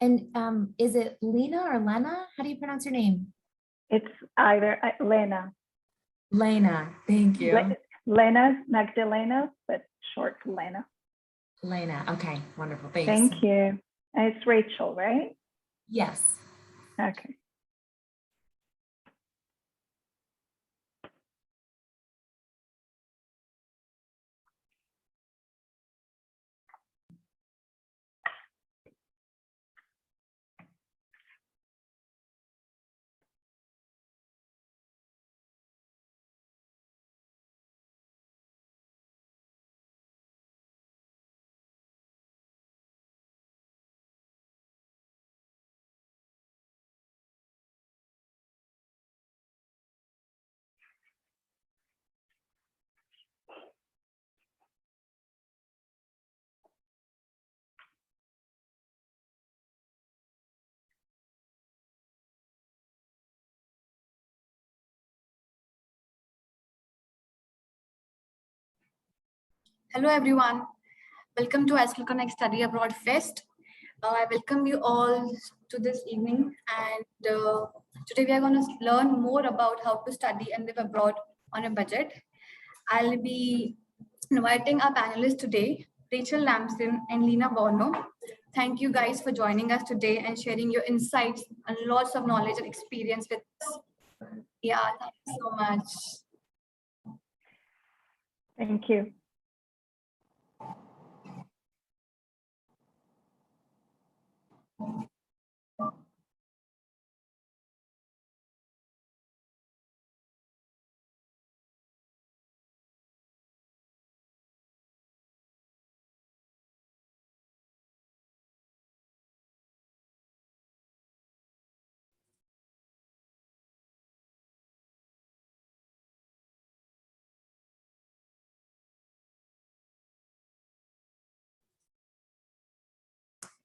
And is it Lena or Lena? How do you pronounce your name? It's either Lena. Lena, thank you. Lena's Magdalena, but short for Lena. Lena, okay, wonderful, thanks. Thank you. And it's Rachel, right? Yes. Okay. Hello everyone, welcome to iSchoolConnect Study Abroad Fest. I welcome you all to this evening, and today we are going to learn more about how to study and live abroad on a budget. I'll be inviting our panelists today, Rachel Lamson and Lena Bono. Thank you guys for joining us today and sharing your insights and lots of knowledge and experience with us. Yeah, thank you so much. Thank you.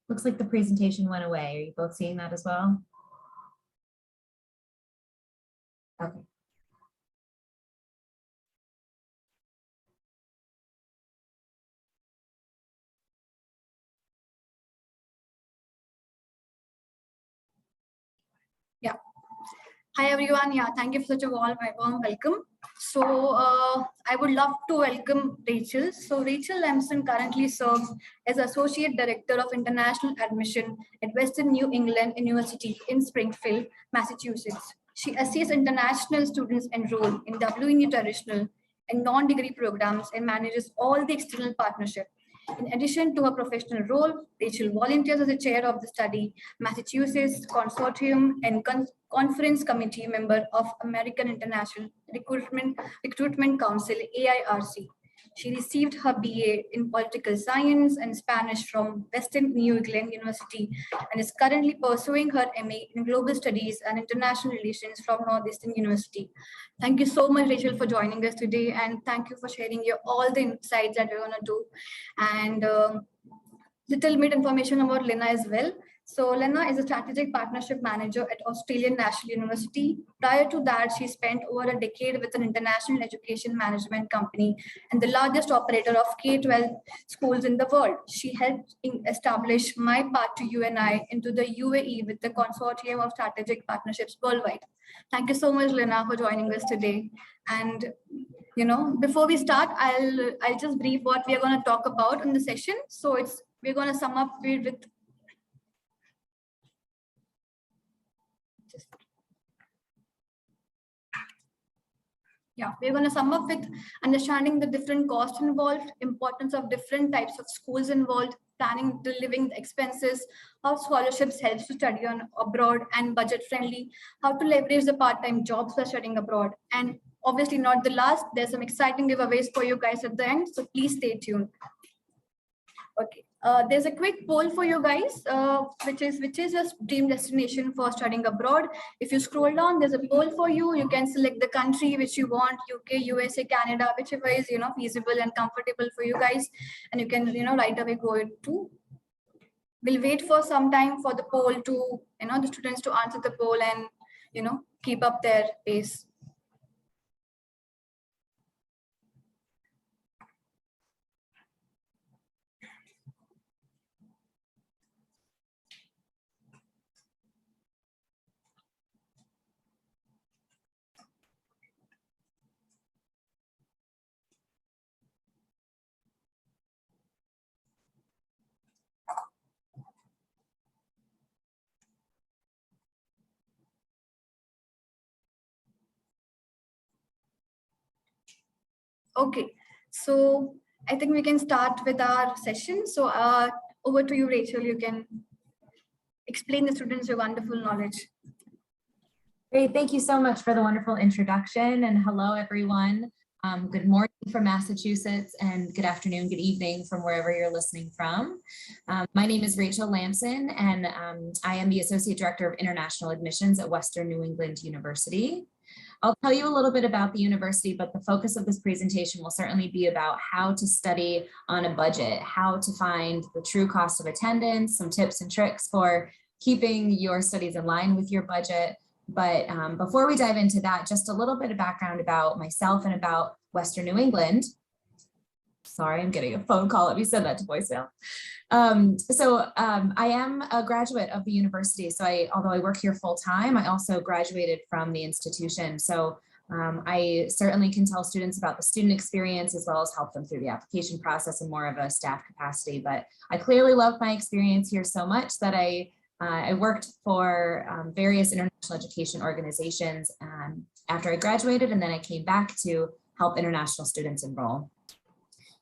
Looks like the presentation went away. Are you both seeing that as well? Okay. Yeah. Hi everyone. Yeah, thank you for such a warm welcome. So I would love to welcome Rachel. So Rachel Lamson currently serves as Associate Director of International Admission at Western New England University in Springfield, Massachusetts. She assists international students enrolled in WNU traditional and non-degree programs and manages all the external partnership. In addition to her professional role, Rachel volunteers as the chair of the Study Massachusetts Consortium and Conference Committee member of American International Recruitment Council, AIRC. She received her BA in Political Science and Spanish from Western New England University and is currently pursuing her MA in Global Studies and International Relations from Northeastern University. Thank you so much, Rachel, for joining us today, and thank you for sharing all the insights that we're going to do. And little bit information about Lena as well. So Lena is a strategic partnership manager at Australian National University. Prior to that, she spent over a decade with an international education management company and the largest operator of K-12 schools in the world. She helped establish My Path to UNI into the UAE with the Consortium of Strategic Partnerships worldwide. Thank you so much, Lena, for joining us today. And before we start, I'll just brief what we are going to talk about in the session. So we're going to sum up with we're going to sum up with understanding the different costs involved, importance of different types of schools involved, planning the living expenses, how scholarships helps to study abroad and budget friendly, how to leverage the part-time jobs for studying abroad, and obviously not the last, there's some exciting giveaways for you guys at the end, so please stay tuned. Okay, there's a quick poll for you guys, which is your dream destination for studying abroad. If you scroll down, there's a poll for you. You can select the country which you want, UK, USA, Canada, whichever is feasible and comfortable for you guys, and you can right away go to. We'll wait for some time for the poll to the students to answer the poll and keep up their pace. Okay, so I think we can start with our session. So over to you, Rachel. You can explain the students your wonderful knowledge. Great, thank you so much for the wonderful introduction, and hello everyone. Good morning from Massachusetts and good afternoon, good evening from wherever you're listening from. My name is Rachel Lamson, and I am the Associate Director of International Admissions at Western New England University. I'll tell you a little bit about the university, but the focus of this presentation will certainly be about how to study on a budget, how to find the true cost of attendance, some tips and tricks for keeping your studies in line with your budget. But before we dive into that, just a little bit of background about myself and about Western New England. Sorry, I'm getting a phone call. Let me send that to voicemail. I am a graduate of the university. So although I work here full time, I also graduated from the institution. So I certainly can tell students about the student experience as well as help them through the application process in more of a staff capacity. But I clearly love my experience here so much that I worked for various international education organizations after I graduated, and then I came back to help international students enroll.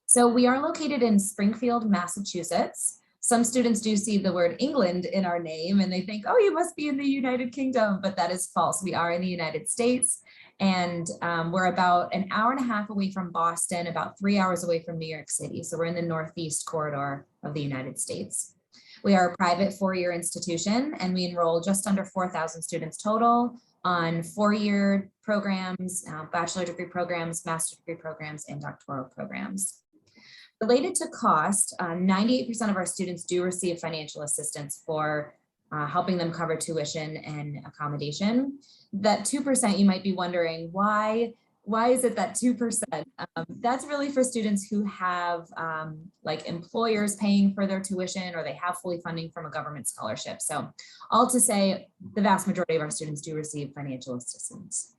So we are located in Springfield, Massachusetts. Some students do see the word England in our name and they think, oh, you must be in the United Kingdom, but that is false. We are in the United States, and we're about an hour and a half away from Boston, about 3 hours away from New York City. So we're in the Northeast corridor of the United States. We are a private four-year institution, and we enroll just under 4,000 students total on four-year programs, bachelor degree programs, master's degree programs, and doctoral programs. Related to cost, 98% of our students do receive financial assistance for helping them cover tuition and accommodation. That 2%, you might be wondering, why is it that 2%? That's really for students who have like employers paying for their tuition, or they have fully funding from a government scholarship. So all to say, the vast majority of our students do receive financial assistance.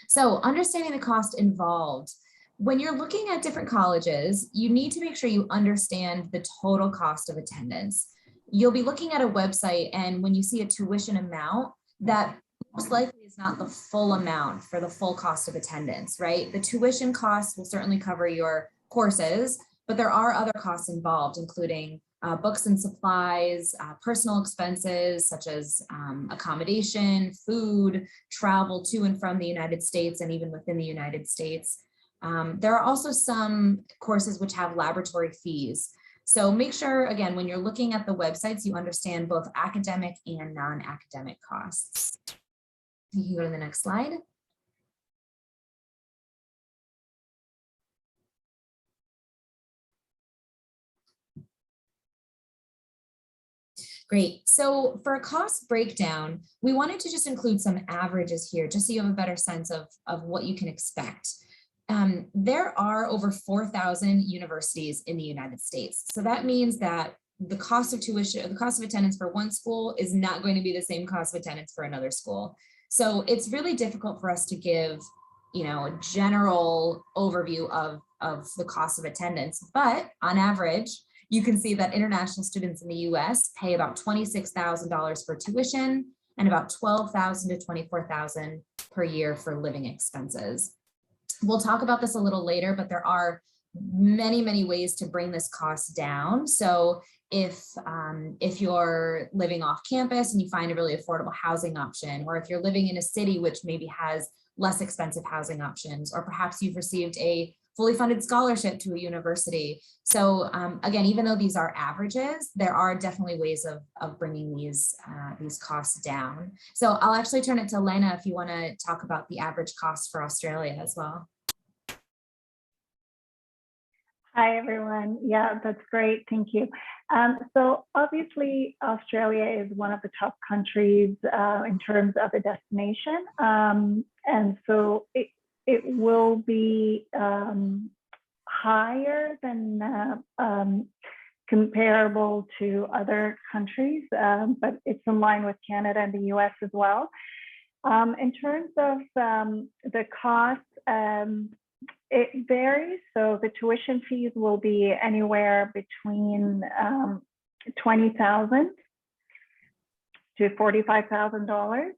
So understanding the cost involved, when you're looking at different colleges, you need to make sure you understand the total cost of attendance. You'll be looking at a website, and when you see a tuition amount, that most likely is not the full amount for the full cost of attendance, right? The tuition costs will certainly cover your courses, but there are other costs involved, including books and supplies, personal expenses such as accommodation, food, travel to and from the United States and even within the United States. There are also some courses which have laboratory fees. So make sure, again, when you're looking at the websites, you understand both academic and non-academic costs. You can go to the next slide. Great. So for a cost breakdown, we wanted to just include some averages here, just so you have a better sense of what you can expect. There are over 4,000 universities in the United States. So that means that the cost of tuition, the cost of attendance for one school is not going to be the same cost of attendance for another school. So it's really difficult for us to give, a general overview of the cost of attendance, but on average, you can see that international students in the US pay about $26,000 for tuition and about $12,000 to $24,000 per year for living expenses. We'll talk about this a little later, but there are many, many ways to bring this cost down. So if you're living off campus and you find a really affordable housing option, or if you're living in a city which maybe has less expensive housing options, or perhaps you've received a fully funded scholarship to a university. So again, even though these are averages, there are definitely ways of bringing these costs down. So I'll actually turn it to Lena if you want to talk about the average cost for Australia as well. Hi, everyone. Yeah, that's great. Thank you. So obviously, Australia is one of the top countries in terms of a destination. And so it will be higher than comparable to other countries, but it's in line with Canada and the US as well. In terms of the cost, it varies. So the tuition fees will be anywhere between $20,000 to $45,000.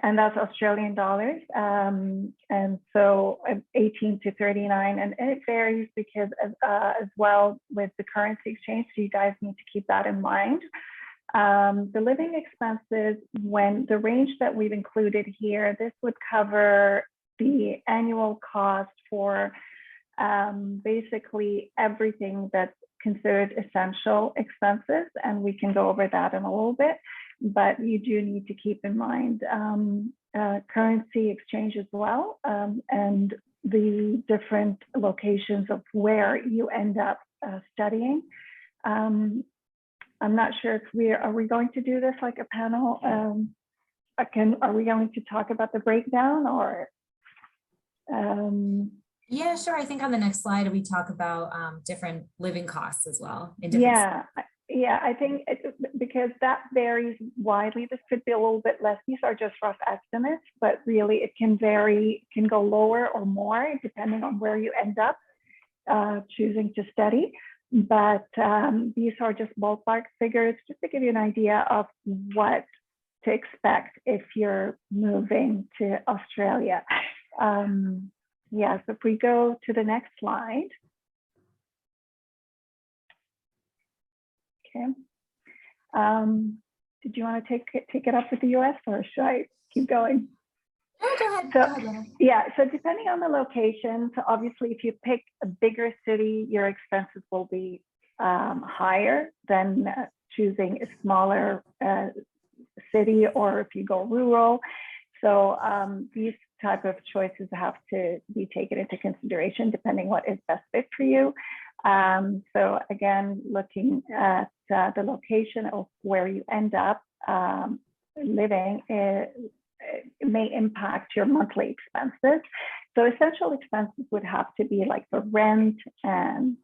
and that's Australian dollars. And so 18 to 39, and it varies because as well with the currency exchange, so you guys need to keep that in mind. The living expenses, when the range that we've included here, this would cover the annual cost for basically everything that's considered essential expenses, and we can go over that in a little bit, but you do need to keep in mind currency exchange as well, and the different locations of where you end up studying. I'm not sure if are we going to do this like a panel? Are we going to talk about the breakdown, or? Yeah, sure. I think on the next slide, we talk about different living costs as well. Yeah, I think because that varies widely. This could be a little bit less. These are just rough estimates, but really it can vary, can go lower or more depending on where you end up choosing to study. But these are just ballpark figures just to give you an idea of what to expect if you're moving to Australia. Yeah, so if we go to the next slide. Okay. Did you want to take it up with the US, or should I keep going? Oh, go ahead. So, go ahead, Lena. yeah, so depending on the location, so obviously if you pick a bigger city, your expenses will be higher than choosing a smaller city, or if you go rural. So these type of choices have to be taken into consideration depending what is best fit for you. So again, looking at the location of where you end up living, it may impact your monthly expenses. So essential expenses would have to be like the rent and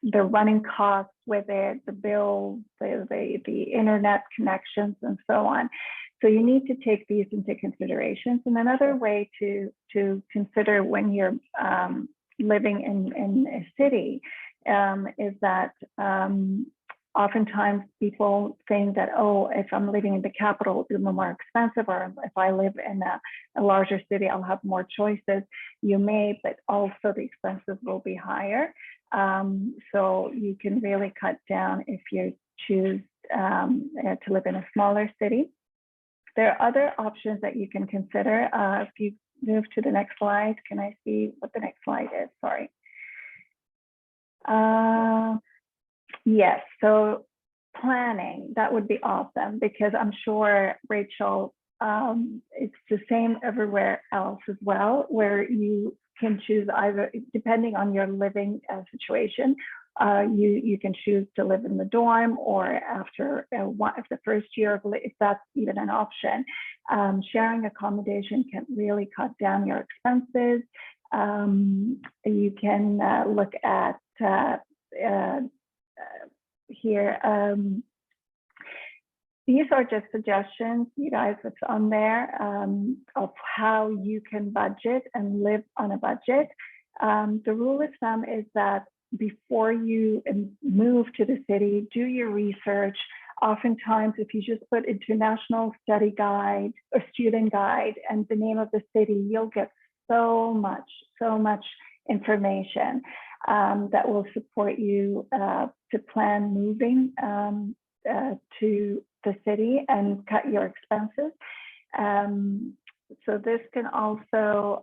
the running costs with it, the bills, the internet connections, and so on. So you need to take these into considerations. And another way to consider when you're living in a city is that oftentimes people think that, oh, if I'm living in the capital, it'll be more expensive, or if I live in a larger city, I'll have more choices. You may, but also the expenses will be higher. So you can really cut down if you choose to live in a smaller city. There are other options that you can consider. If you move to the next slide, can I see what the next slide is? Sorry. Yes, so planning, that would be awesome, because I'm sure, Rachel, it's the same everywhere else as well, where you can choose either, depending on your living situation, you can choose to live in the dorm, or after the first year of, if that's even an option. Sharing accommodation can really cut down your expenses. You can look at here. These are just suggestions, you guys, what's on there of how you can budget and live on a budget. The rule of thumb is that before you move to the city, do your research. Oftentimes, if you just put International Study Guide or Student Guide and the name of the city, you'll get so much information that will support you to plan moving to the city and cut your expenses. So this can also,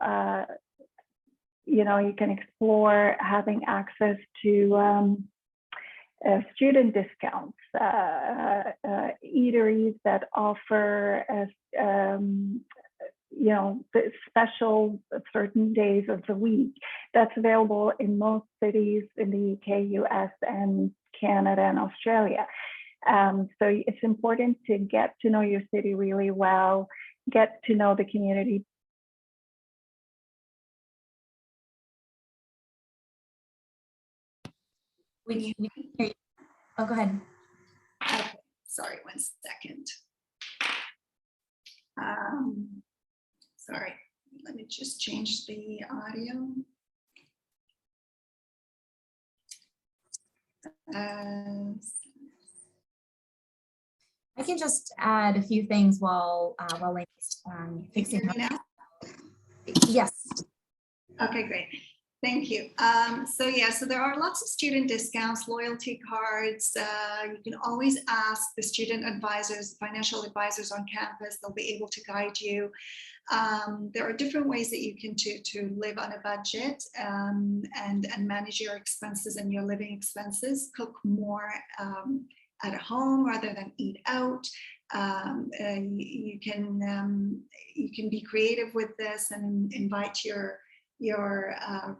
you can explore having access to student discounts, eateries that offer the special certain days of the week. That's available in most cities in the UK, US, and Canada and Australia. So it's important to get to know your city really well, get to know the community. We can hear you. Oh, go ahead. Okay, sorry, 1 second. Sorry, let me just change the audio. I can just add a few things while Lane's fixing Can you her. hear me now? Yes. Okay, great. Thank you. So there are lots of student discounts, loyalty cards. You can always ask the student advisors, financial advisors on campus. They'll be able to guide you. There are different ways that you can to live on a budget and manage your expenses and your living expenses. Cook more at home rather than eat out. You can be creative with this and invite your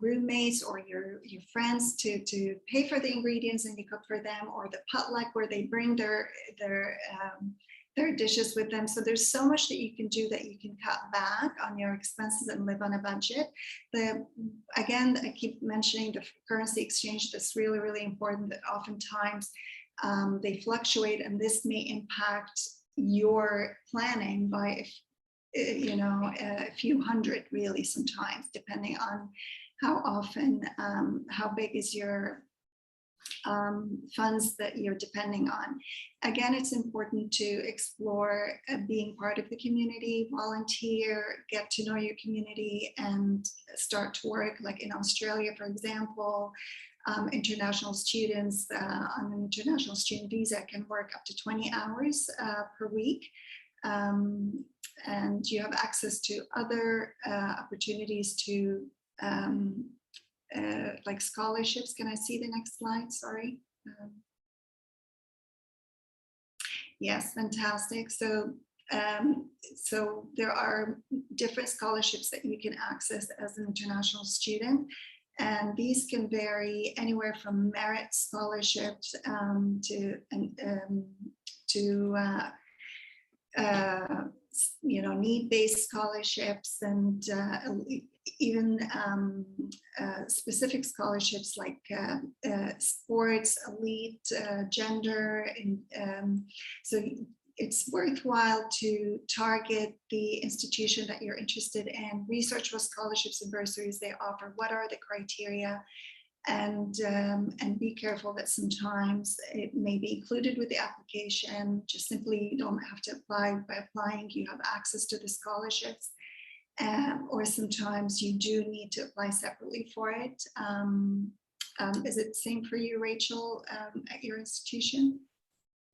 roommates or your friends to pay for the ingredients and you cook for them, or the potluck where they bring their dishes with them. So there's so much that you can do that you can cut back on your expenses and live on a budget. Again, I keep mentioning the currency exchange. That's really, really important, that oftentimes they fluctuate, and this may impact your planning by a few hundred, really, sometimes, depending on how often, how big is your funds that you're depending on. Again, it's important to explore being part of the community, volunteer, get to know your community, and start to work. Like in Australia, for example, international students on an international student visa can work up to 20 hours per week. And you have access to other opportunities to like scholarships. Can I see the next slide? Sorry. Yes, fantastic. So there are different scholarships that you can access as an international student. And these can vary anywhere from merit scholarships to need-based scholarships, and even specific scholarships like sports, elite, gender. So it's worthwhile to target the institution that you're interested in, research what scholarships and bursaries they offer, what are the criteria, and be careful that sometimes it may be included with the application. Just simply, you don't have to apply. By applying, you have access to the scholarships, or sometimes you do need to apply separately for it. Is it the same for you, Rachel, at your institution?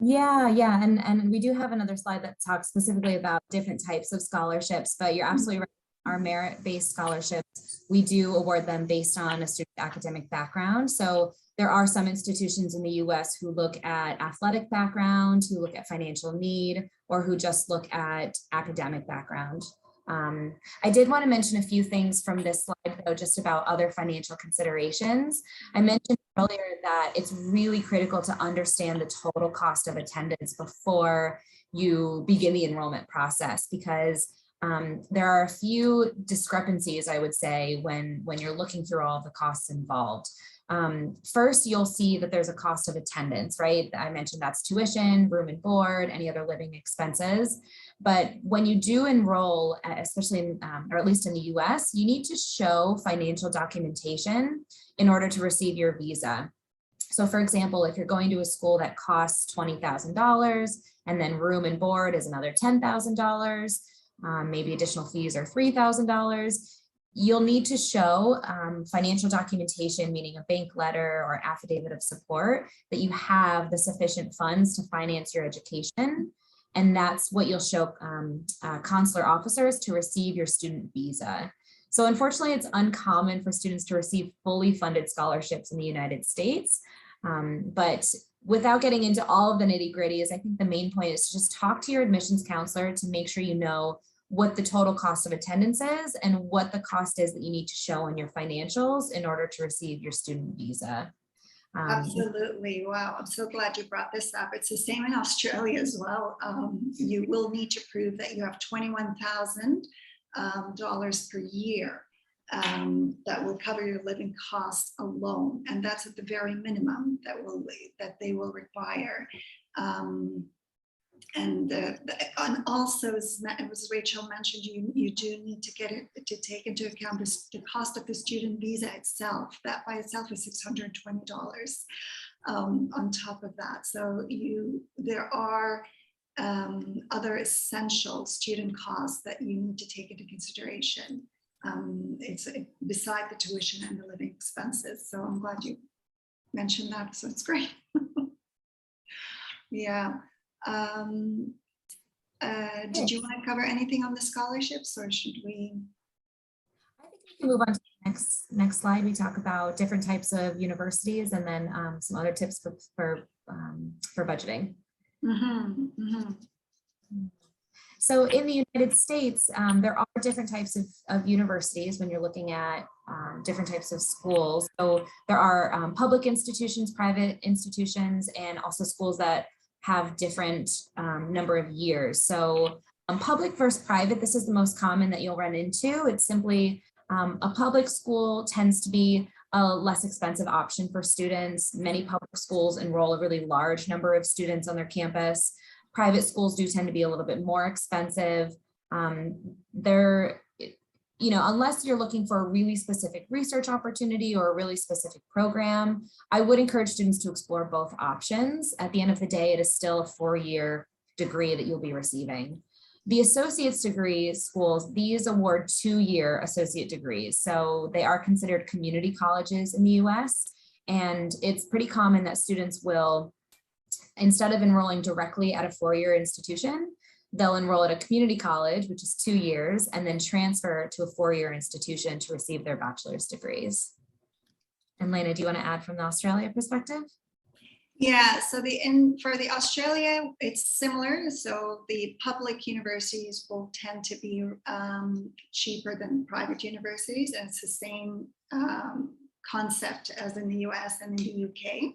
Yeah, and we do have another slide that talks specifically about different types of scholarships, but you're absolutely right. Our merit-based scholarships, we do award them based on a student's academic background. So there are some institutions in the US who look at athletic background, who look at financial need, or who just look at academic background. I did want to mention a few things from this slide, though, just about other financial considerations. I mentioned earlier that it's really critical to understand the total cost of attendance before you begin the enrollment process, because there are a few discrepancies, I would say, when you're looking through all of the costs involved. First, you'll see that there's a cost of attendance, right? I mentioned that's tuition, room and board, any other living expenses. But when you do enroll, especially in, or at least in the US, you need to show financial documentation in order to receive your visa. So for example, if you're going to a school that costs $20,000 and then room and board is another $10,000, maybe additional fees are $3,000, you'll need to show financial documentation, meaning a bank letter or affidavit of support, that you have the sufficient funds to finance your education. And that's what you'll show consular officers to receive your student visa. So unfortunately, it's uncommon for students to receive fully funded scholarships in the United States. But without getting into all of the nitty-gritties, I think the main point is to just talk to your admissions counselor to make sure you know what the total cost of attendance is and what the cost is that you need to show on your financials in order to receive your student visa. Absolutely. Wow. I'm so glad you brought this up. It's the same in Australia as well. You will need to prove that you have $21,000 per year that will cover your living costs alone. And that's at the very minimum that they will require. And also, as Rachel mentioned, you do need to take into account the cost of the student visa itself. That by itself is $620 on top of that. So there are other essential student costs that you need to take into consideration. It's beside the tuition and the living expenses. So I'm glad you mentioned that. So it's great. Yeah. Did you want to cover anything on the scholarships, or should we? I think we can move on to the next slide. We talk about different types of universities, and then some other tips for budgeting. So in the United States, there are different types of universities when you're looking at different types of schools. So there are public institutions, private institutions, and also schools that have different number of years. So public versus private, this is the most common that you'll run into. It's simply a public school tends to be a less expensive option for students. Many public schools enroll a really large number of students on their campus. Private schools do tend to be a little bit more expensive. Unless you're looking for a really specific research opportunity or a really specific program, I would encourage students to explore both options. At the end of the day, it is still a 4-year degree that you'll be receiving. The associate's degree schools, these award 2-year associate degrees. So they are considered community colleges in the US. And it's pretty common that students will, instead of enrolling directly at a 4-year institution, they'll enroll at a community college, which is 2 years, and then transfer to a 4-year institution to receive their bachelor's degrees. And Lena, do you want to add from the Australia perspective? Yeah, so for the Australia, it's similar. So the public universities will tend to be cheaper than private universities, and it's the same concept as in the US and in the UK.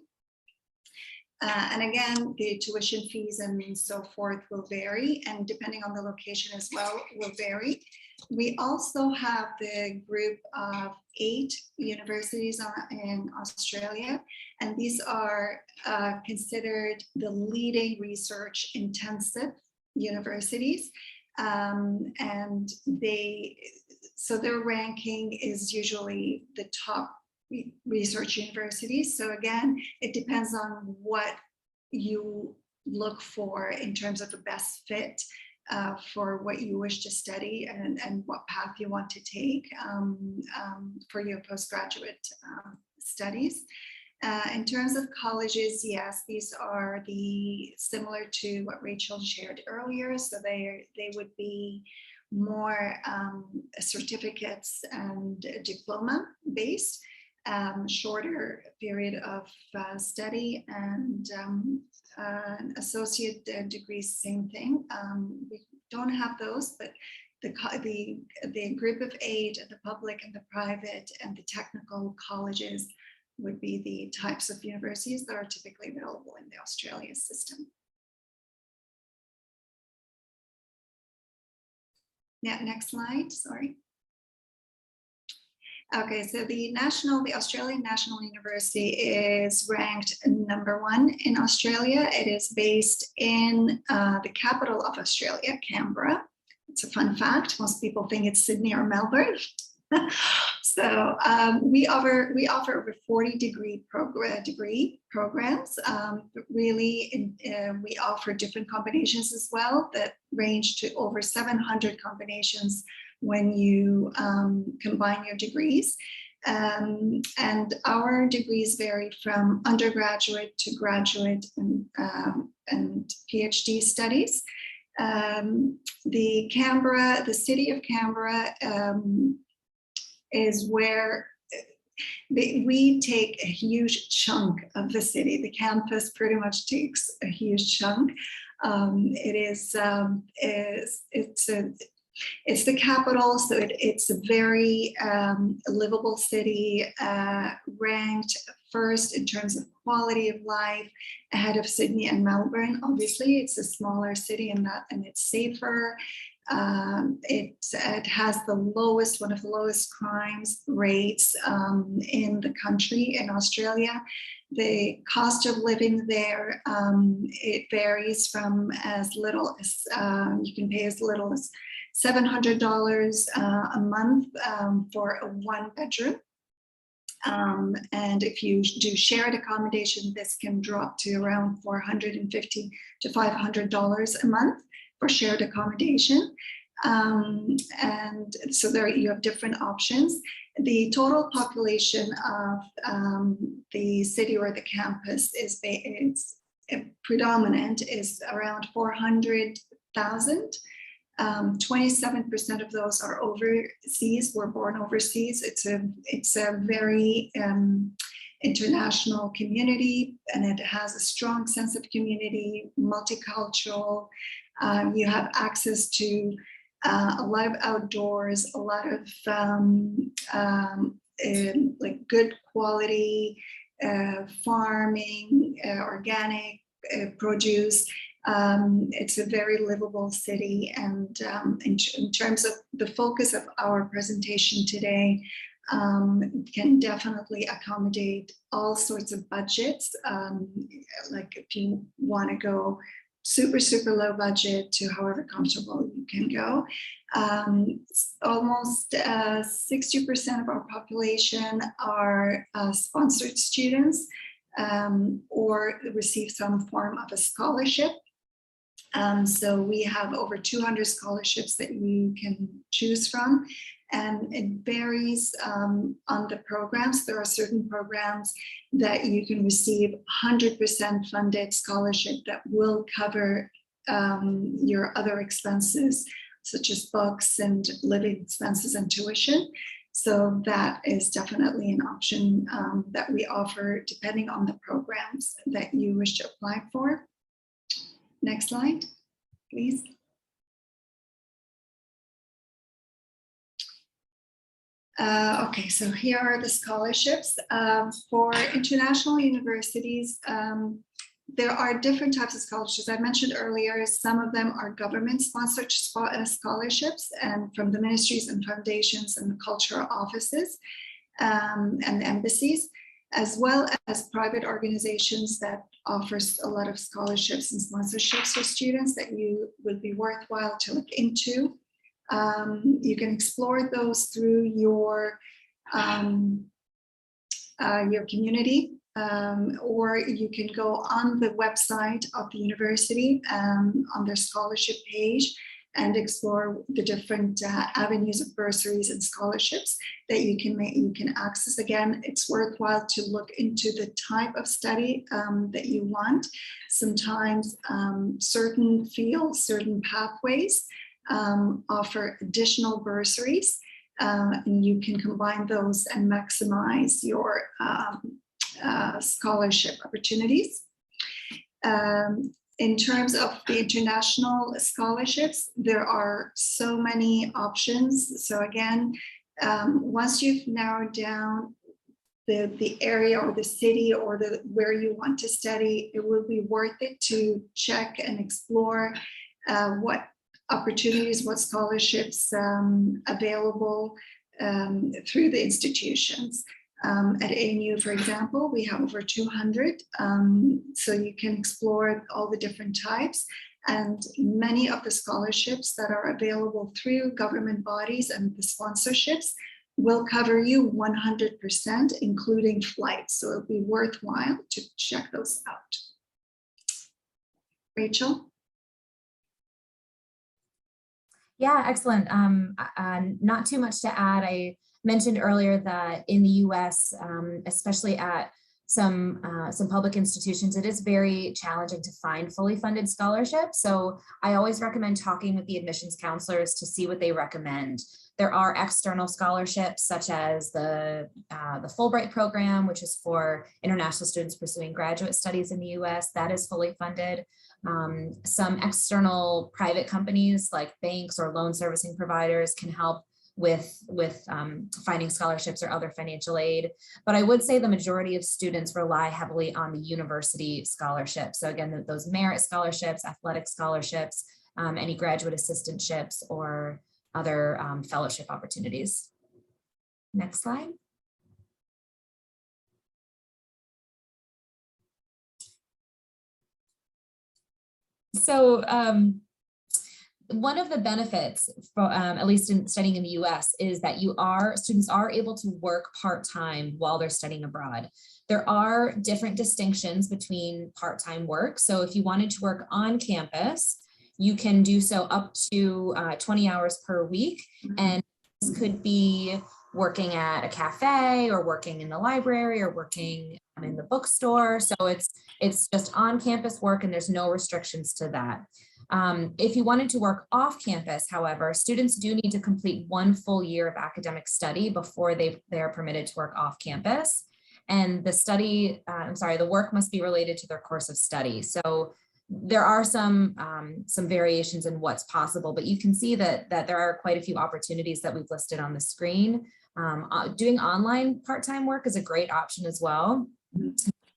And again, the tuition fees and so forth will vary, and depending on the location as well will vary. We also have the group of 8 universities in Australia, and these are considered the leading research intensive universities. And so their ranking is usually the top research universities. So again, it depends on what you look for in terms of the best fit for what you wish to study and what path you want to take for your postgraduate studies. In terms of colleges, yes, these are similar to what Rachel shared earlier. So they would be more certificates and diploma based. Shorter period of study, and associate degrees, same thing. We don't have those, but the group of 8, the public and the private and the technical colleges would be the types of universities that are typically available in the Australia system. Yeah, next slide, sorry. Okay, so the Australian National University is ranked #1 in Australia. It is based in the capital of Australia, Canberra. It's a fun fact. Most people think it's Sydney or Melbourne. So we offer over 40 degree programs. Really, we offer different combinations as well that range to over 700 combinations when you combine your degrees. And our degrees vary from undergraduate to graduate and PhD studies. The city of Canberra is where we take a huge chunk of the city. The campus pretty much takes a huge chunk. It's the capital, so it's a very livable city, ranked first in terms of quality of life, ahead of Sydney and Melbourne. Obviously, it's a smaller city and it's safer. It has one of the lowest crimes rates in the country, in Australia. The cost of living there, it varies from as little as, you can pay as little as $700 a month for a 1-bedroom. And if you do shared accommodation, this can drop to around $450 to $500 a month for shared accommodation. And so there you have different options. The total population of the city or the campus is predominant is around 400,000. 27% of those are overseas, were born overseas. It's a very international community, and it has a strong sense of community, multicultural. You have access to a lot of outdoors, a lot of like good quality farming, organic produce. It's a very livable city, and in terms of the focus of our presentation today, can definitely accommodate all sorts of budgets. Like if you want to go super low budget to however comfortable you can go. Almost 60% of our population are sponsored students or receive some form of a scholarship. So we have over 200 scholarships that you can choose from, and it varies on the programs. There are certain programs that you can receive 100% funded scholarship that will cover your other expenses, such as books and living expenses and tuition. So that is definitely an option that we offer depending on the programs that you wish to apply for. Next slide, please. Okay, so here are the scholarships. For international universities, there are different types of scholarships. I mentioned earlier, some of them are government-sponsored scholarships and from the ministries and foundations and the cultural offices and the embassies, as well as private organizations that offers a lot of scholarships and sponsorships for students that you would be worthwhile to look into. You can explore those through your community, or you can go on the website of the university on their scholarship page and explore the different avenues of bursaries and scholarships that you can access. Again, it's worthwhile to look into the type of study that you want. Sometimes certain fields, certain pathways offer additional bursaries, and you can combine those and maximize your scholarship opportunities. In terms of the international scholarships, there are so many options. So again, once you've narrowed down the area or the city or where you want to study, it will be worth it to check and explore what opportunities, what scholarships available through the institutions. At ANU, for example, we have over 200, so you can explore all the different types, and many of the scholarships that are available through government bodies and the sponsorships will cover you 100%, including flights, so it'll be worthwhile to check those out. Rachel? Yeah, excellent. Not too much to add. I mentioned earlier that in the US, especially at some public institutions, it is very challenging to find fully funded scholarships. So I always recommend talking with the admissions counselors to see what they recommend. There are external scholarships such as the Fulbright program, which is for international students pursuing graduate studies in the US, that is fully funded. Some external private companies like banks or loan servicing providers can help with finding scholarships or other financial aid. But I would say the majority of students rely heavily on the university scholarships. So again, those merit scholarships, athletic scholarships, any graduate assistantships or other fellowship opportunities. Next slide. So one of the benefits, for, at least in studying in the US, is that students are able to work part-time while they're studying abroad. There are different distinctions between part-time work. So if you wanted to work on campus, you can do so up to 20 hours per week. And this could be working at a cafe or working in the library or working in the bookstore. So it's just on-campus work and there's no restrictions to that. If you wanted to work off campus, however, students do need to complete 1 full year of academic study before they are permitted to work off campus. And the work must be related to their course of study. So there are some variations in what's possible, but you can see that there are quite a few opportunities that we've listed on the screen. Doing online part-time work is a great option as well.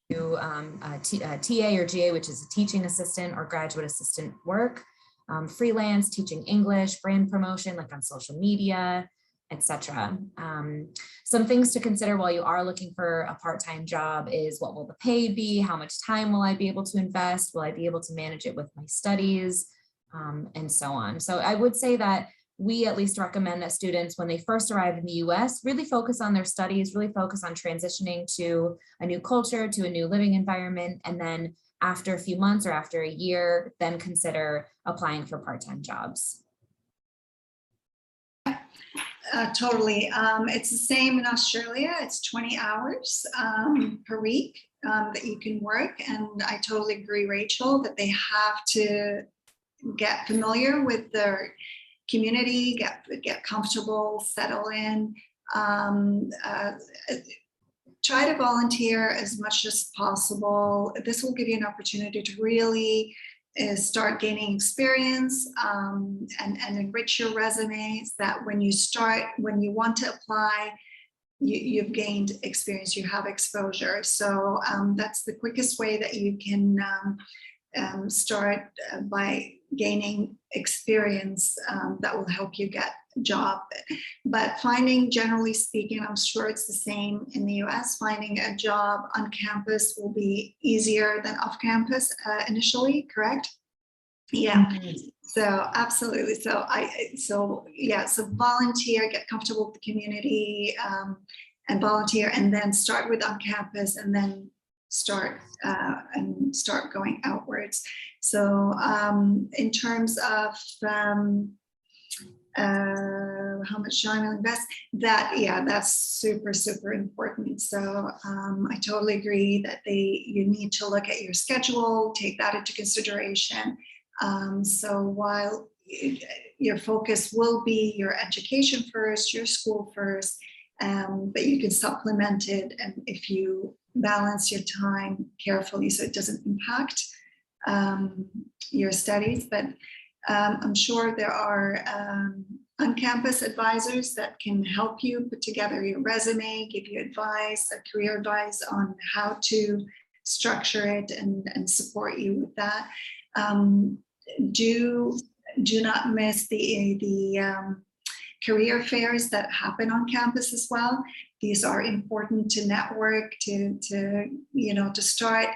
Do TA or GA, which is a teaching assistant or graduate assistant work, freelance, teaching English, brand promotion, like on social media, etc. Some things to consider while you are looking for a part-time job is, what will the pay be? How much time will I be able to invest? Will I be able to manage it with my studies? And so on. So I would say that we at least recommend that students, when they first arrive in the US, really focus on their studies, really focus on transitioning to a new culture, to a new living environment. And then after a few months or after a year, then consider applying for part-time jobs. Totally. It's the same in Australia. It's 20 hours per week that you can work. And I totally agree, Rachel, that they have to get familiar with their community, get comfortable, settle in, try to volunteer as much as possible. This will give you an opportunity to really start gaining experience and enrich your resumes, that when you want to apply, you've gained experience, you have exposure. So that's the quickest way that you can start by gaining experience that will help you get a job. But finding, generally speaking, I'm sure it's the same in the US, finding a job on campus will be easier than off campus initially, correct? Yeah. Mm-hmm. So absolutely. So volunteer, get comfortable with the community, and volunteer, and then start with on campus, and then start going outwards. So in terms of how much time you'll invest, that's super important. So I totally agree that you need to look at your schedule, take that into consideration. So while your focus will be your education first, your school first, but you can supplement it, and if you balance your time carefully so it doesn't impact your studies. But I'm sure there are on-campus advisors that can help you put together your resume, give you advice, career advice on how to structure it and support you with that. Do not miss the career fairs that happen on campus as well. These are important to network, to start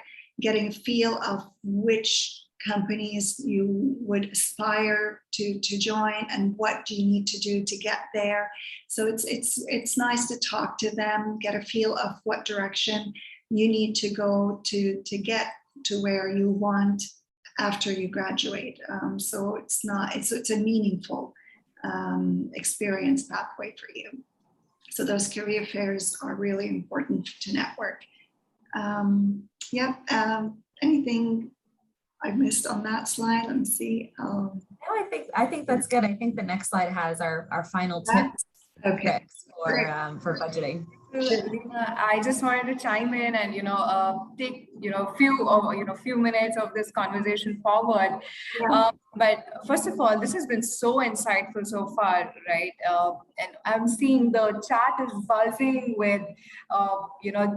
getting a feel of which companies you would aspire to join and what do you need to do to get there. So it's nice to talk to them, get a feel of what direction you need to go to get to where you want after you graduate. So it's a meaningful experience pathway for you. So those career fairs are really important to network. Anything I missed on that slide? Let me see. No, I think that's good. I think the next slide has our final tips. Okay. For budgeting. I just wanted to chime in and take few minutes of this conversation forward. Yeah. But first of all, this has been so insightful so far, right? And I'm seeing the chat is buzzing with,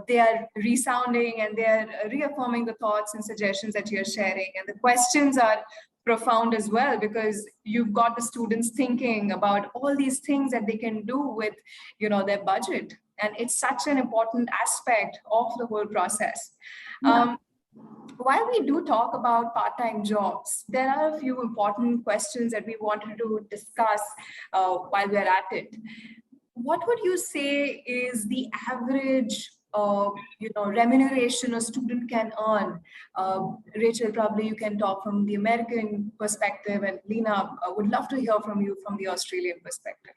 they are resounding and they are reaffirming the thoughts and suggestions that you're sharing, and the questions are profound as well, because you've got the students thinking about all these things that they can do with their budget, and it's such an important aspect of the whole process. Yeah. while we do talk about part-time jobs, there are a few important questions that we wanted to discuss while we're at it. What would you say is the average remuneration a student can earn? Rachel, probably you can talk from the American perspective, and Lena, I would love to hear from you from the Australian perspective.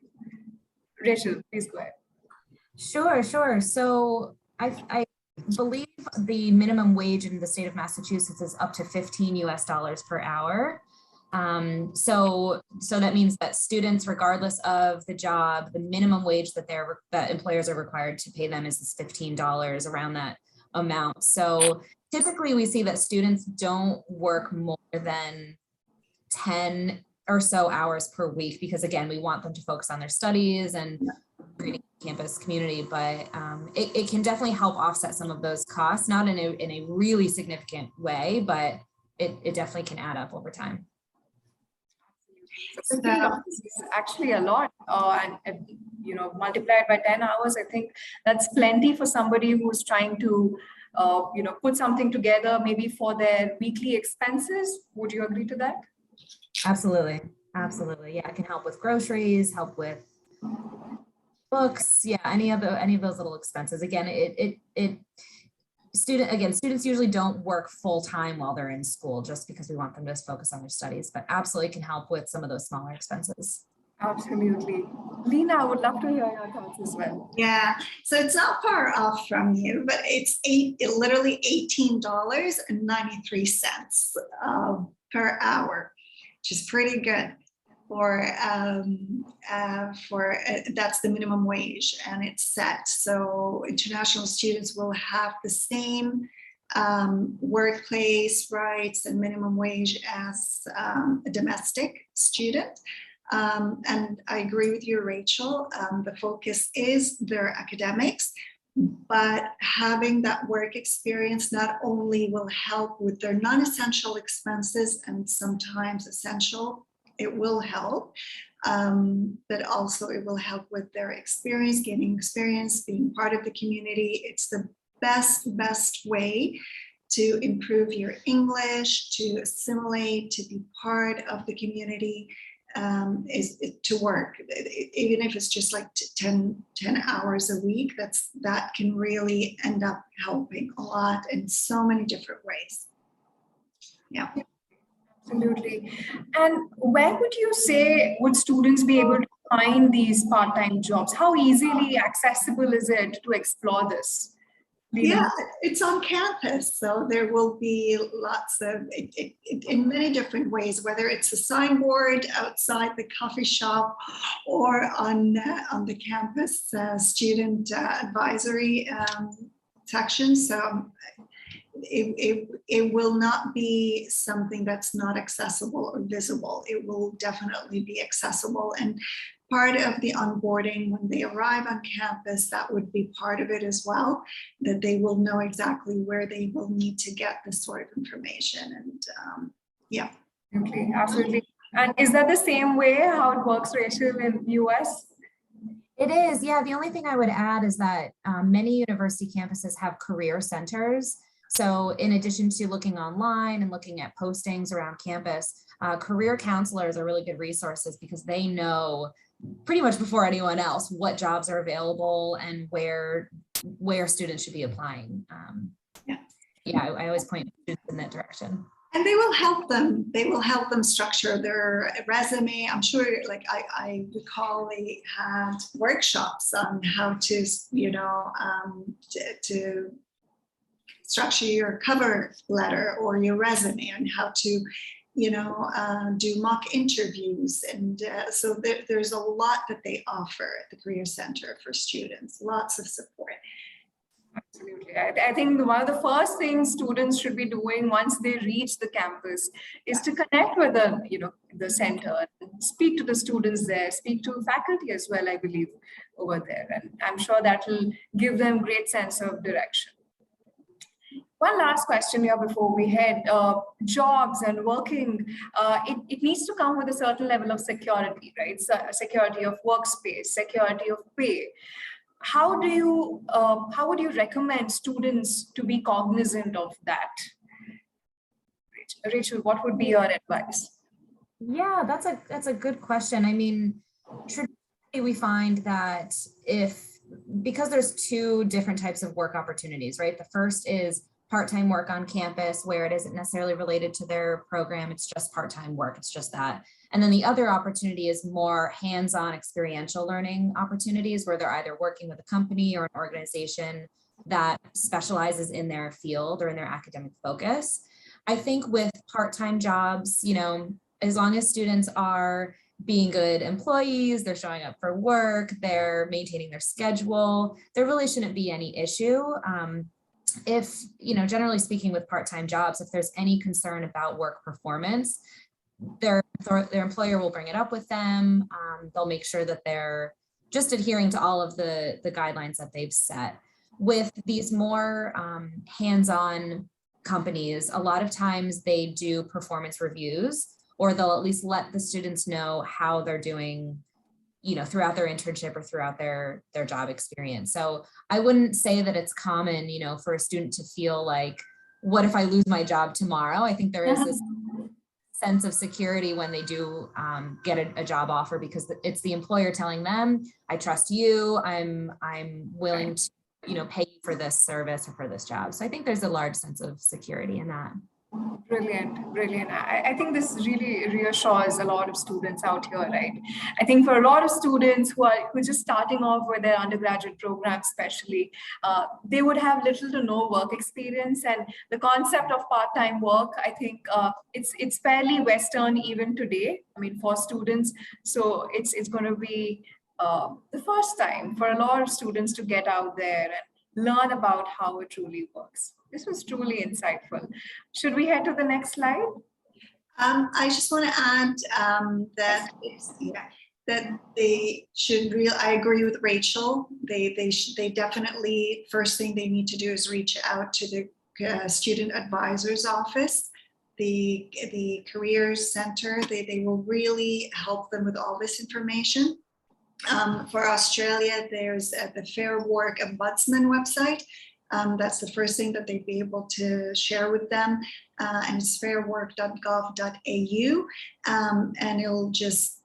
Rachel, please go ahead. Sure. So I believe the minimum wage in the state of Massachusetts is up to $15 per hour. So that means that students, regardless of the job, the minimum wage that employers are required to pay them is $15, around that amount. So typically we see that students don't work more than 10 or so hours per week, because again, we want them to focus on their studies and creating a campus community, but it can definitely help offset some of those costs, not in a really significant way, but it definitely can add up over time. So $15 is actually a lot, and multiplied by 10 hours, I think that's plenty for somebody who's trying to put something together, maybe for their weekly expenses. Would you agree to that? Absolutely. Yeah, it can help with groceries, help with books, yeah, any of those little expenses. Again, students usually don't work full time while they're in school, just because we want them to focus on their studies, but absolutely can help with some of those smaller expenses. Absolutely. Lena, I would love to hear your thoughts as well. Yeah, so it's not far off from you, but it's literally $18.93 per hour, which is pretty good for that's the minimum wage, and it's set. So international students will have the same workplace rights and minimum wage as a domestic student. And I agree with you, Rachel. The focus is their academics, but having that work experience not only will help with their non-essential expenses and sometimes essential, it will help, but also it will help with their experience, gaining experience, being part of the community. It's the best way to improve your English, to assimilate, to be part of the community, is to work. Even if it's just like 10 hours a week, that can really end up helping a lot in so many different ways. Yeah. Absolutely. And where would you say would students be able to find these part-time jobs? How easily accessible is it to explore this? Yeah, it's on campus, so there will be lots of in many different ways, whether it's a signboard outside the coffee shop or on the campus student advisory section. So it will not be something that's not accessible or visible. It will definitely be accessible, and part of the onboarding when they arrive on campus, that would be part of it as well, that they will know exactly where they will need to get this sort of information. And yeah. Okay, absolutely. And is that the same way how it works, Rachel, in the US? It is, yeah. The only thing I would add is that many university campuses have career centers. So in addition to looking online and looking at postings around campus, career counselors are really good resources, because they know pretty much before anyone else what jobs are available and where students should be applying. I always point students in that direction. And they will help them. They will help them structure their resume. I'm sure, like I recall they had workshops on how to, to structure your cover letter or your resume, and how to, do mock interviews. And so there's a lot that they offer at the Career Center for students, lots of support. Absolutely. I think one of the first things students should be doing once they reach the campus is to connect with the center, speak to the students there, speak to faculty as well, I believe, over there. And I'm sure that will give them great sense of direction. One last question here before we head. Jobs and working, it needs to come with a certain level of security, right? So, security of workspace, security of pay. How would you recommend students to be cognizant of that? Rachel, what would be your advice? Yeah, that's a good question. I mean, traditionally we find that because there's two different types of work opportunities, right? The first is part-time work on campus where it isn't necessarily related to their program. It's just part-time work. It's just that. And then the other opportunity is more hands-on experiential learning opportunities where they're either working with a company or an organization that specializes in their field or in their academic focus. I think with part-time jobs, as long as students are being good employees, they're showing up for work, they're maintaining their schedule, there really shouldn't be any issue. If, generally speaking with part-time jobs, if there's any concern about work performance, their employer will bring it up with them. They'll make sure that they're just adhering to all of the guidelines that they've set. With these more hands-on companies, a lot of times they do performance reviews, or they'll at least let the students know how they're doing, throughout their internship or throughout their job experience. So I wouldn't say that it's common, for a student to feel like, what if I lose my job tomorrow? I think there is this sense of security when they do get a job offer, because it's the employer telling them, I trust you, I'm willing to, pay you for this service or for this job. So I think there's a large sense of security in that. Brilliant, brilliant. I think this really reassures a lot of students out here, right? I think for a lot of students who are just starting off with their undergraduate program, especially, they would have little to no work experience, and the concept of part-time work, I think it's fairly Western even today. I mean, for students, so it's going to be the first time for a lot of students to get out there and learn about how it truly works. This was truly insightful. Should we head to the next slide? I just want to add that they should I agree with Rachel. They definitely, first thing they need to do is reach out to the student advisor's office, the careers center. They will really help them with all this information. For Australia, there's the Fair Work Ombudsman website. That's the first thing that they'd be able to share with them, and it's fairwork.gov.au, and it'll just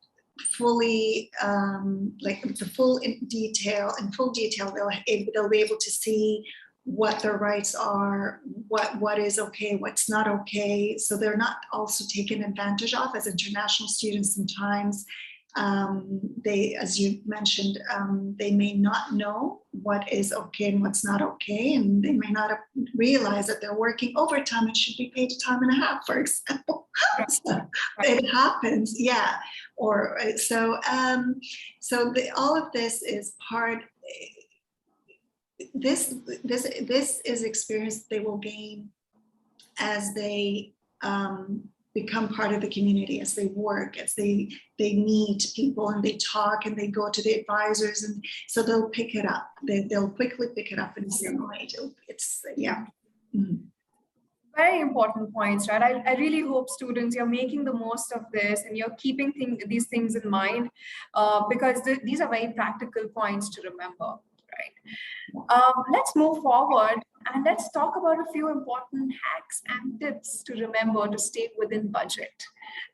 fully, the full detail, they'll be able to see what their rights are, what is okay, what's not okay, so they're not also taken advantage of as international students. Sometimes they, as you mentioned, they may not know what is okay and what's not okay, and they may not realize that they're working overtime and should be paid a time and a half, for example. So it happens, yeah. Or so all of this is part. This is experience they will gain as they become part of the community, as they work, as they meet people and they talk and they go to the advisors, and so they'll pick it up. They'll quickly pick it up and assimilate. It's yeah. Mm-hmm. Very important points, right? I really hope students, you're making the most of this and you're keeping these things in mind, because these are very practical points to remember, right? Let's move forward and let's talk about a few important hacks and tips to remember to stay within budget.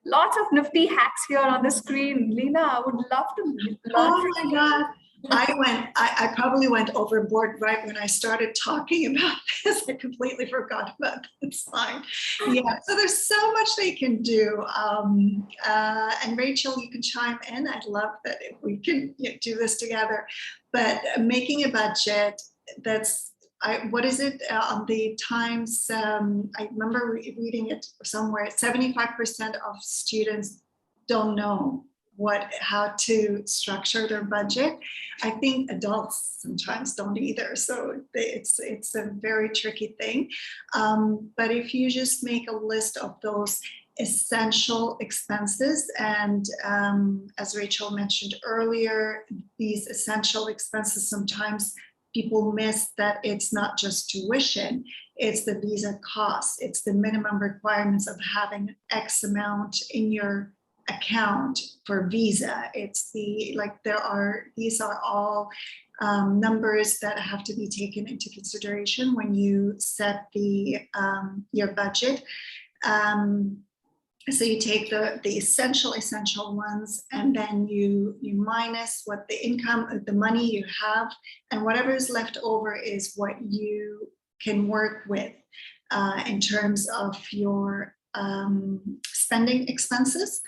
Lots of nifty hacks here on the screen. Lena, I would love to learn. Oh my God. I probably went overboard right when I started talking about this. I completely forgot about that. It's fine. Yeah, so there's so much they can do. And Rachel, you can chime in. I'd love that if we can do this together. But making a budget, what is it on the Times? I remember reading it somewhere. 75% of students don't know how to structure their budget. I think adults sometimes don't either. So it's a very tricky thing. But if you just make a list of those essential expenses, and as Rachel mentioned earlier, these essential expenses, sometimes people miss that it's not just tuition, it's the visa costs, it's the minimum requirements of having X amount in your account for visa. It's these are all numbers that have to be taken into consideration when you set your budget. So you take the essential ones, and then you minus what the income, the money you have, and whatever is left over is what you can work with in terms of your spending expenses.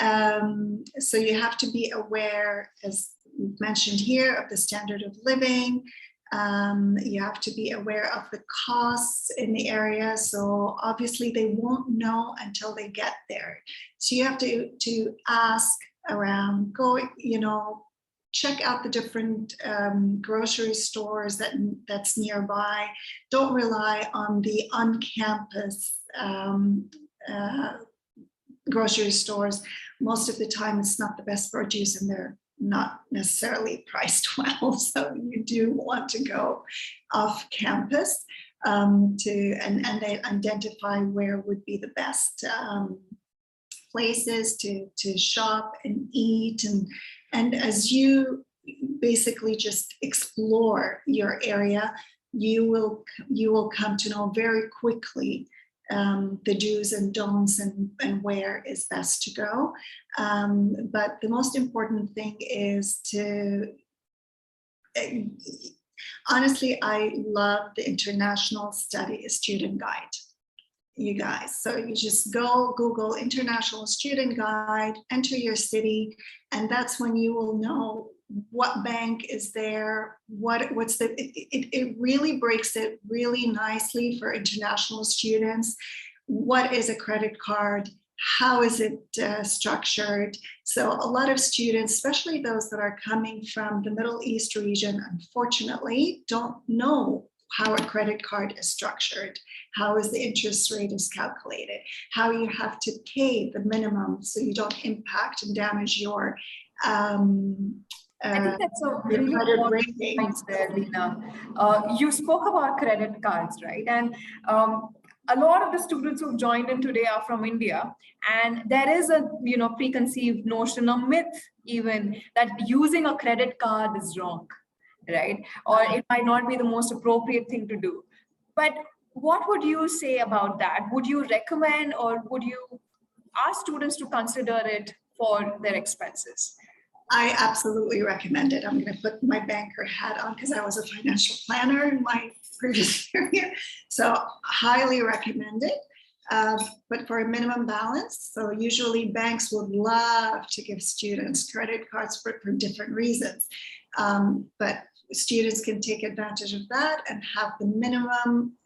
So you have to be aware, as we've mentioned here, of the standard of living. You have to be aware of the costs in the area. So obviously they won't know until they get there. So you have to ask around, go, check out the different grocery stores that's nearby. Don't rely on the on-campus grocery stores. Most of the time it's not the best produce, and they're not necessarily priced well. So you do want to go off campus and they identify where would be the best places to shop and eat. And as you basically just explore your area, you will come to know very quickly the do's and don'ts and where is best to go. But the most important thing is to, honestly, I love the International Study Student Guide, you guys. So you just go Google International Student Guide, enter your city, and that's when you will know what bank is there, it really breaks it really nicely for international students. What is a credit card? How is it structured? So a lot of students, especially those that are coming from the Middle East region, unfortunately, don't know how a credit card is structured, how is the interest rate is calculated, how you have to pay the minimum so you don't impact and damage your I think that's a really important point there, Lena. You spoke about credit cards, right? And a lot of the students who've joined in today are from India, and there is a preconceived notion, a myth even, that using a credit card is wrong, right? Or it might not be the most appropriate thing to do. But what would you say about that? Would you recommend, or would you ask students to consider it for their expenses? I absolutely recommend it. I'm going to put my banker hat on because I was a financial planner in my previous career. So highly recommend it, but for a minimum balance. So usually banks would love to give students credit cards for different reasons. But students can take advantage of that and have the minimum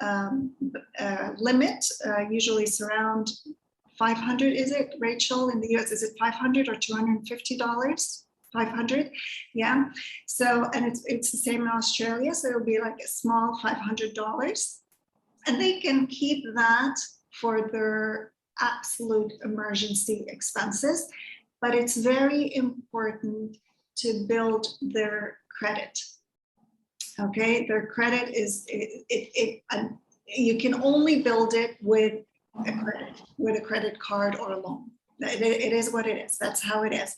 limit, usually it's around 500, is it, Rachel? In the US, is it $500 or $250? 500, yeah. So, and it's the same in Australia. So it'll be like a small $500, and they can keep that for their absolute emergency expenses. But it's very important to build their credit. Okay, their credit is you can only build it with a credit card or a loan. It is what it is. That's how it is.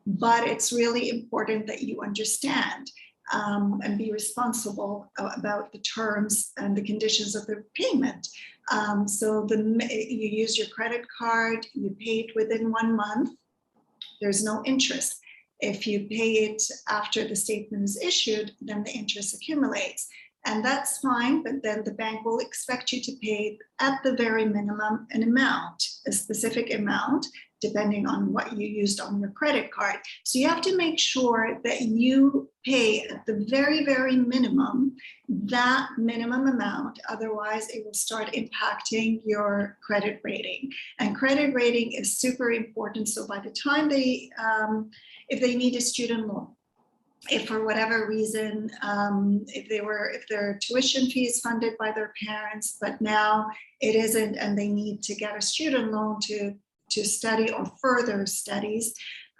But it's really important that you understand and be responsible about the terms and the conditions of the payment. So you use your credit card, you pay it within 1 month, there's no interest. If you pay it after the statement is issued, then the interest accumulates. And that's fine, but then the bank will expect you to pay at the very minimum an amount, a specific amount, depending on what you used on your credit card. So you have to make sure that you pay at the very, very minimum, that minimum amount. Otherwise, it will start impacting your credit rating. And credit rating is super important. So by the time if they need a student loan, if for whatever reason, if their tuition fee is funded by their parents, but now it isn't, and they need to get a student loan to study or further studies,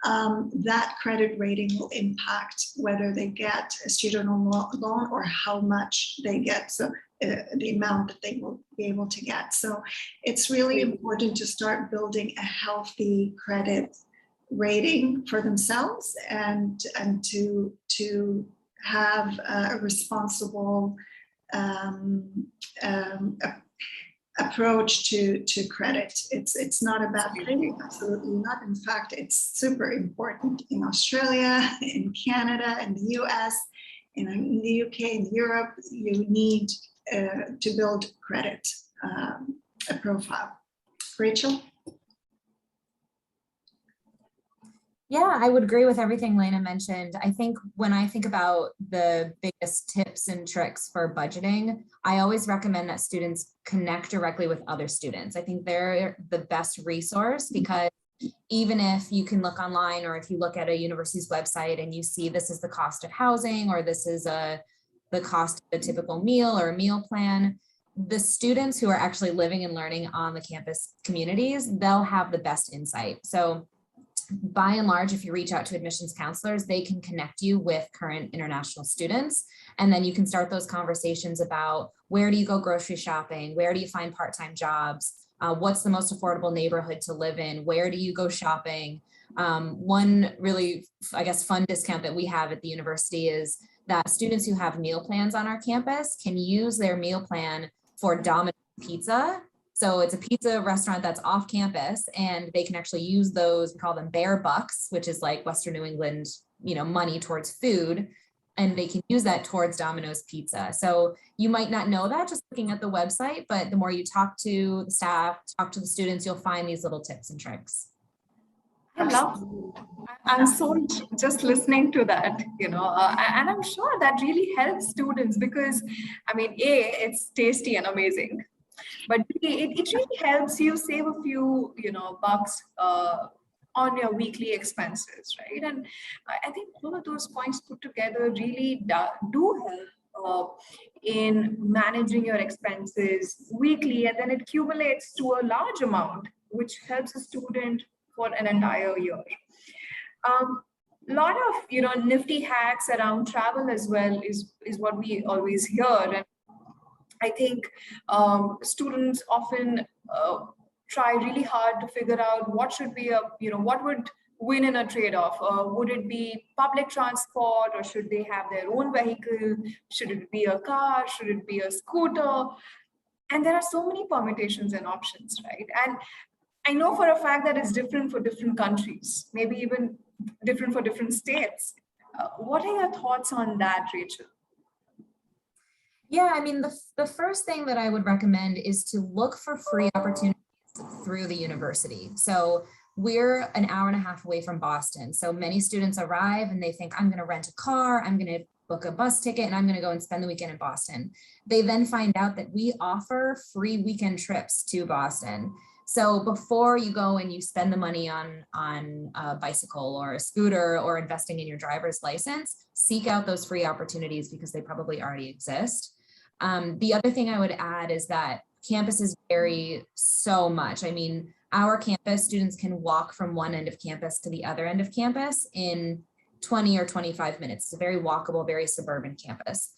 that credit rating will impact whether they get a student loan or how much they get, so the amount that they will be able to get. So it's really important to start building a healthy credit rating for themselves and to have a responsible approach to credit. It's not a bad thing, absolutely not. In fact, it's super important in Australia, in Canada, in the US, in the UK, in Europe. You need to build credit profile. Rachel? Yeah, I would agree with everything Lena mentioned. I think when I think about the biggest tips and tricks for budgeting, I always recommend that students connect directly with other students. I think they're the best resource, because even if you can look online, or if you look at a university's website and you see this is the cost of housing, or this is the cost of a typical meal or a meal plan, the students who are actually living and learning on the campus communities, they'll have the best insight. So by and large, if you reach out to admissions counselors, they can connect you with current international students. And then you can start those conversations about, where do you go grocery shopping? Where do you find part-time jobs? What's the most affordable neighborhood to live in? Where do you go shopping? One really, I guess, fun discount that we have at the university is that students who have meal plans on our campus can use their meal plan for Domino's Pizza. So it's a pizza restaurant that's off campus, and they can actually use those, we call them bear bucks, which is like Western New England, money towards food. And they can use that towards Domino's Pizza. So you might not know that just looking at the website, but the more you talk to the staff, talk to the students, you'll find these little tips and tricks. I'm so just listening to that, and I'm sure that really helps students, because I mean, it's tasty and amazing, but it really helps you save a few, bucks on your weekly expenses, right? And I think all of those points put together really do help in managing your expenses weekly, and then it accumulates to a large amount, which helps a student for an entire year. A lot of nifty hacks around travel as well is what we always hear, and I think students often try really hard to figure out what should be what would win in a trade-off. Would it be public transport, or should they have their own vehicle? Should it be a car? Should it be a scooter? And there are so many permutations and options, right? And I know for a fact that it's different for different countries, maybe even different for different states. What are your thoughts on that, Rachel? Yeah, I mean, the first thing that I would recommend is to look for free opportunities through the university. So we're an hour and a half away from Boston. So many students arrive and they think, I'm going to rent a car, I'm going to book a bus ticket, and I'm going to go and spend the weekend in Boston. They then find out that we offer free weekend trips to Boston. So before you go and you spend the money on a bicycle or a scooter or investing in your driver's license, seek out those free opportunities, because they probably already exist. The other thing I would add is that campuses vary so much. I mean, our campus, students can walk from one end of campus to the other end of campus in 20 or 25 minutes. It's a very walkable, very suburban campus.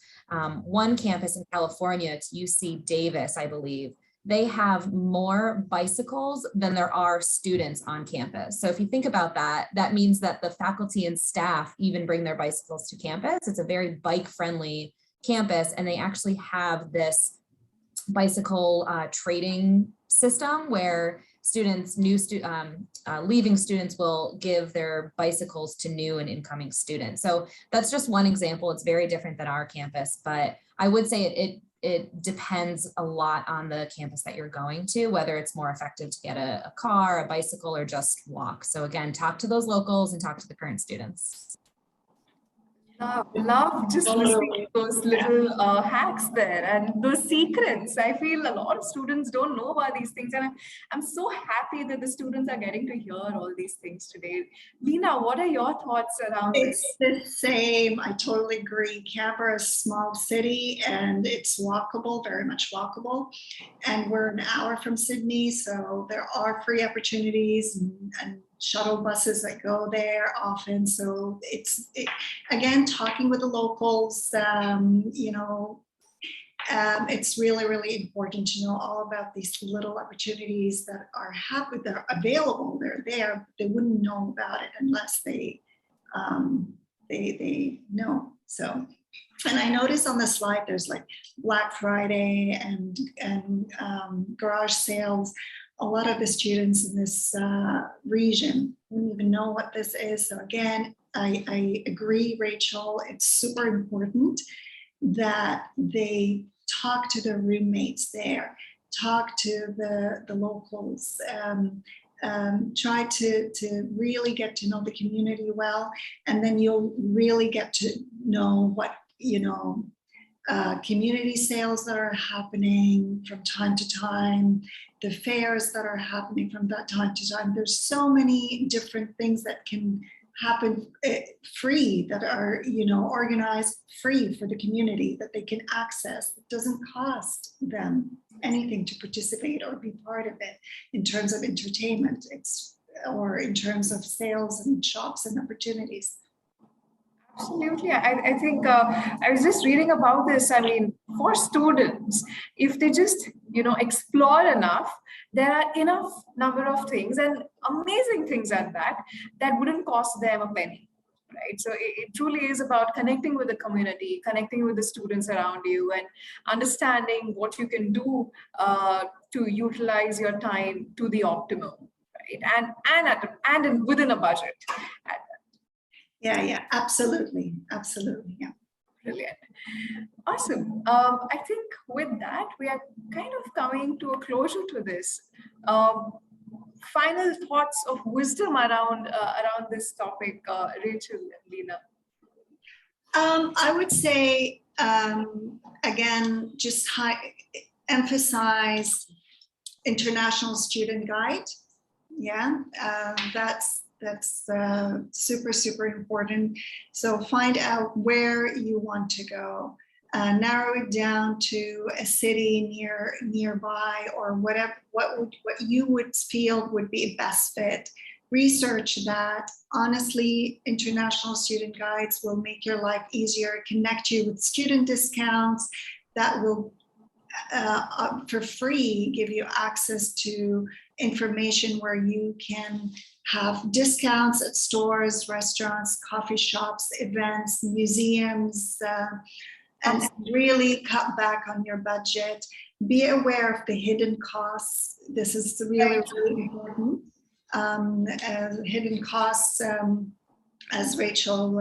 One campus in California, it's UC Davis, I believe, they have more bicycles than there are students on campus. So if you think about that, that means that the faculty and staff even bring their bicycles to campus. It's a very bike-friendly campus, and they actually have this bicycle trading system where students, leaving students will give their bicycles to new and incoming students. So that's just one example. It's very different than our campus, but I would say it depends a lot on the campus that you're going to, whether it's more effective to get a car, a bicycle, or just walk. So again, talk to those locals and talk to the current students. Love just listening to those little hacks there and those secrets. I feel a lot of students don't know about these things, and I'm so happy that the students are getting to hear all these things today. Lena, what are your thoughts around this? It's the same. I totally agree. Canberra is a small city and it's walkable, very much walkable. And we're an hour from Sydney, so there are free opportunities and shuttle buses that go there often. So again, talking with the locals, it's really, really important to know all about these little opportunities that are they're available, they're there, but they wouldn't know about it unless they know. So And I noticed on the slide, there's like Black Friday and garage sales. A lot of the students in this region wouldn't even know what this is. So again, I agree, Rachel, it's super important that they talk to their roommates there, talk to the locals, try to really get to know the community well, and then you'll really get to know what, community sales that are happening from time to time, the fairs that are happening from that time to time. There's so many different things that can happen free, that are, organized free for the community, that they can access. It doesn't cost them anything to participate or be part of it in terms of entertainment, or in terms of sales and shops and opportunities. Absolutely. I think I was just reading about this. I mean, for students, if they just, explore enough, there are enough number of things, and amazing things at that wouldn't cost them a penny, right? So it truly is about connecting with the community, connecting with the students around you, and understanding what you can do to utilize your time to the optimum, right? And within a budget. Yeah, absolutely, yeah. Brilliant. Awesome. I think with that, we are kind of coming to a closure to this. Final thoughts of wisdom around this topic, Rachel and Lena. I would say, again, just emphasize International Student Guide. Yeah, that's super, super important. So find out where you want to go, narrow it down to a city nearby, or whatever, what you would feel would be best fit. Research that. Honestly, International Student Guides will make your life easier, connect you with student discounts that will, for free, give you access to information where you can have discounts at stores, restaurants, coffee shops, events, museums, and really cut back on your budget. Be aware of the hidden costs. This is really, really important. Hidden costs, as Rachel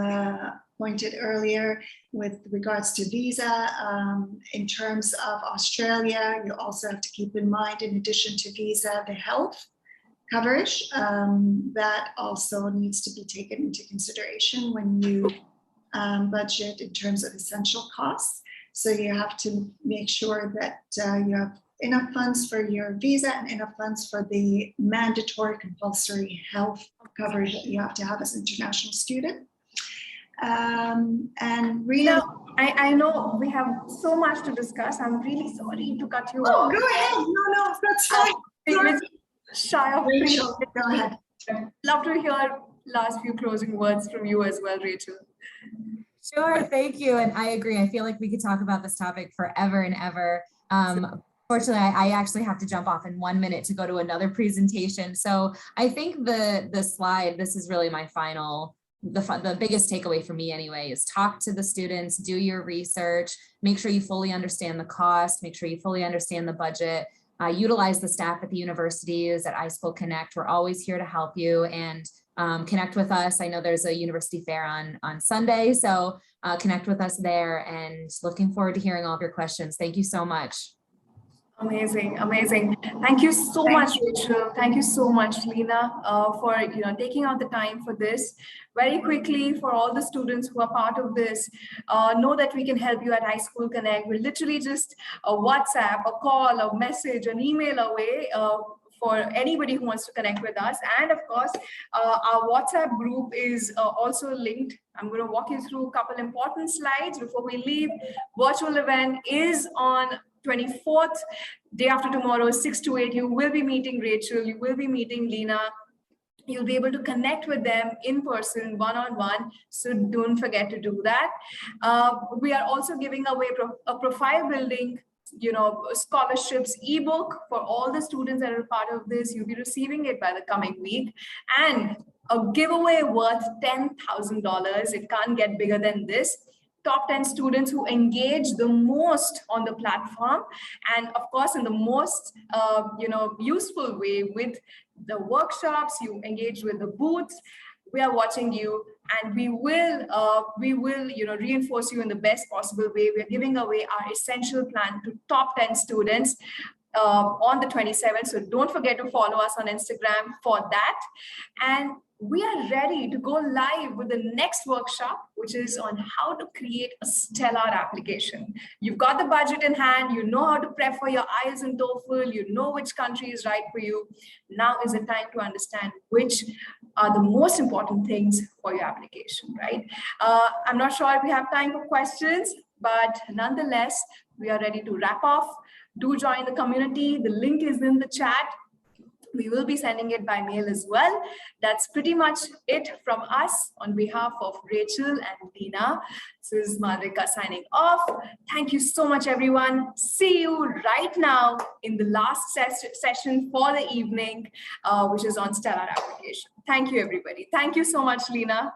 pointed earlier, with regards to visa. In terms of Australia, you also have to keep in mind, in addition to visa, the health coverage. That also needs to be taken into consideration when you budget in terms of essential costs. So you have to make sure that you have enough funds for your visa and enough funds for the mandatory compulsory health coverage that you have to have as an international student. And really, I know we have so much to discuss. I'm really sorry to cut you off. Go ahead. No, that's fine. Shy of Rachel, go ahead. Love to hear last few closing words from you as well, Rachel. Sure, thank you. And I agree. I feel like we could talk about this topic forever and ever. Fortunately, I actually have to jump off in 1 minute to go to another presentation. So I think the slide, this is really my final, the biggest takeaway for me anyway, is talk to the students, do your research, make sure you fully understand the cost, make sure you fully understand the budget, utilize the staff at the universities at iSchoolConnect. We're always here to help you, and connect with us. I know there's a university fair on Sunday, so connect with us there, and looking forward to hearing all of your questions. Thank you so much. Amazing, amazing. Thank you so much, Rachel. Thank you so much, Lena, for taking out the time for this. Very quickly, for all the students who are part of this, know that we can help you at iSchoolConnect. We're literally just a WhatsApp, a call, a message, an email away for anybody who wants to connect with us. And of course, our WhatsApp group is also linked. I'm going to walk you through a couple important slides before we leave. Virtual event is on 24th, day after tomorrow, 6 to 8. You will be meeting Rachel, you will be meeting Lena. You'll be able to connect with them in person, one-on-one. So don't forget to do that. We are also giving away a profile building, scholarships ebook for all the students that are part of this. You'll be receiving it by the coming week, and a giveaway worth $10,000. It can't get bigger than this. top 10 students who engage the most on the platform, and of course in the most useful way with the workshops. You engage with the booths. We are watching you, and we will reinforce you in the best possible way. We're giving away our essential plan to top 10 students on the 27th. So don't forget to follow us on Instagram for that. And we are ready to go live with the next workshop, which is on how to create a stellar application. You've got the budget in hand, you know how to prep for your IELTS and TOEFL, you know which country is right for you. Now is the time to understand which are the most important things for your application, right? I'm not sure if we have time for questions, but nonetheless, we are ready to wrap off. Do join the community. The link is in the chat. We will be sending it by mail as well. That's pretty much it from us on behalf of Rachel and Dina. This is Malvika signing off. Thank you so much, everyone. See you right now in the last session for the evening, which is on Stellar Application. Thank you, everybody. Thank you so much, Lena.